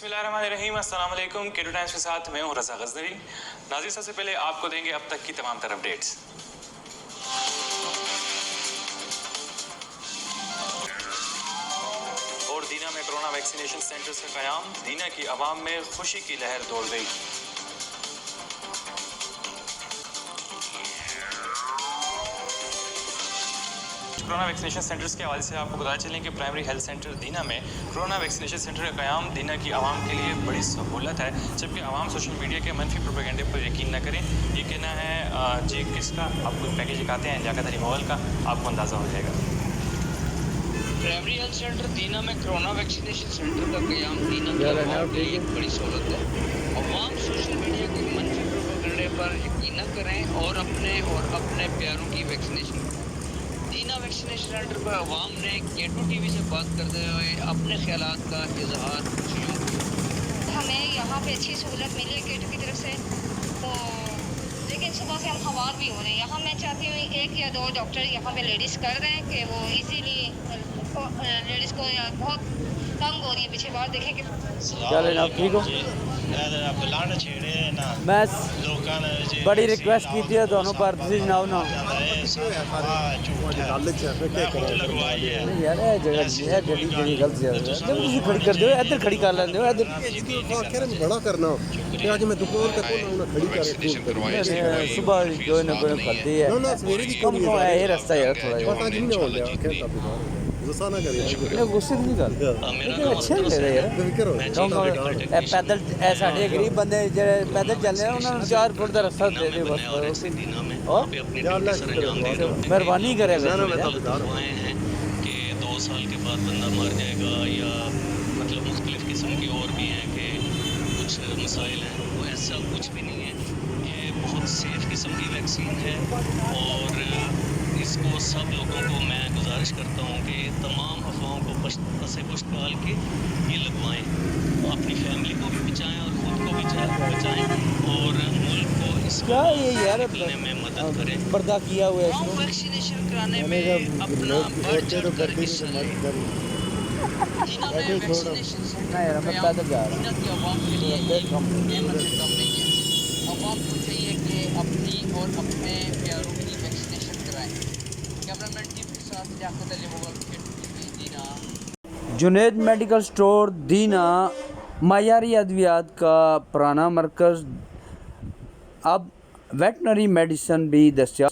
बिस्मिल्लाहिर्रहमानिर्रहीम, अस्सलाम वालेकुम। केटू टाइम्स के साथ मैं हूं रज़ा गज़नवी। नाज़रीन, सबसे पहले आपको देंगे अब तक की तमाम तर अपडेट्स। और दीना में कोरोना वैक्सीनेशन सेंटर्स का क़याम, दीना की आवाम में खुशी की लहर दौड़ गई। कोरोना वैक्सीनेशन सेंटर्स के हवाले से आपको बताना चलें कि प्राइमरी हेल्थ सेंटर दीना में कोरोना वैक्सीनेशन सेंटर का क़याम दीना की आवाम के लिए बड़ी सहूलत है, जबकि आवाम सोशल मीडिया के मनफी प्रोपेगेंडे पर यकीन न करें। ये कहना है जी किसका, आपको पैकेज दिखाते हैं लियाकत अली मोहल का, आपको अंदाज़ा हो जाएगा। प्राइमरी हेल्थ सेंटर दीना में कोरोना वैक्सीनेशन सेंटर का क़याम दीना की आवाम के लिए बड़ी सहूलत है। अवाम सोशल मीडिया के मनफी प्रोपेगेंडे पर यकीन न करें और अपने प्यारों की वैक्सीनेशन कराएं। दीना वैक्सीनेशन सेंटर पर अवाम ने केटू टीवी से बात करते हुए अपने ख्यालात का इजहार किया। हमें यहाँ पे अच्छी सहूलत मिली है केटू की तरफ से, तो लेकिन सुबह से हम खवार भी हो रहे हैं। यहाँ मैं चाहती हूँ 1 या 2 डॉक्टर यहाँ पे लेडीज़ कर रहे हैं कि वो इजीली लेडीज़ को बहुत तंग हो रही है। पीछे बाहर देखें कि क्या लेना, आप ठीक हो? मैं बड़ी रिक्वेस्ट की थी दोनों पर ਤੁਸੀਂ ਜਨਾਬ ਨਾ ਯਾਰ ਇਹ ਜਗ੍ਹਾ ਇਹ ਜਿਹੜੀ ਗਲਤ ਹੈ ਜਦ ਤੁਸੀਂ ਖੜੀ ਕਰਦੇ ਹੋ ਇੱਧਰ ਖੜੀ ਕਰ ਲੈਂਦੇ ਹੋ ਇੱਧਰ ਆਖਰ में बड़ा करना कि आज मैं दुकान पे कौन आऊं खड़ी कर सुबह जो न कोई करती है ना सवेरे की कम को है ये रास्ता यार थोड़ा पता नहीं ना हो गया क्या तब गुस्सा ना करिए ये गुस्से नहीं कर लेकिन अच्छे नहीं लग रहे यार करो ਇਹ ਪੈਦਲ ਇਹ ਸਾਡੇ ਗਰੀਬ ਬੰਦੇ ਜਿਹੜੇ ਪੈਦਲ ਚੱਲਦੇ ਆ ਉਹਨਾਂ ਨੂੰ 4 ਫੁੱਟ ਦਾ ਰਸਤਾ ਦੇ ਦੇ ਬਸ ਮਿਹਰਬਾਨੀ ਕਰੇ कि 2 साल के बाद बंदा मर जाएगा या मतलब मुख्तलिफ किस्म की और भी हैं कि कुछ मसाइल हैं, वो ऐसा कुछ भी नहीं है। ये बहुत सेफ किस्म की वैक्सीन है और इसको सब लोगों को मैं गुजारिश करता हूँ कि तमाम अफवाहों को पसे पुश्त डाल के ये लगवाएं, अपनी फैमिली को भी बचाएं और ख़ुद को भी बचाएं और मुल्क को इसको निकलने में मदद करें। पर्दा किया हुआ है होम वैक्सीनेशन कराने में अपना बढ़ चढ़ कर हिस्सा लें। दीना में वैक्सीनेशन सेंटर मैं पैदल जा रहा हूँ। दीना की आवाम के लिए एक नेमत से कम नहीं है। आवाम को चाहिए कि अपनी और अपने प्यारों की वैक्सीनेशन कराएं। कैमरामैन टीवी के साथ लियाकत अली मोहल, दीना। जुनैद मेडिकल स्टोर दीना मायारी अद्वियात का पुराना मरकज़, अब वेटनरी मेडिसन भी दस्तियाब।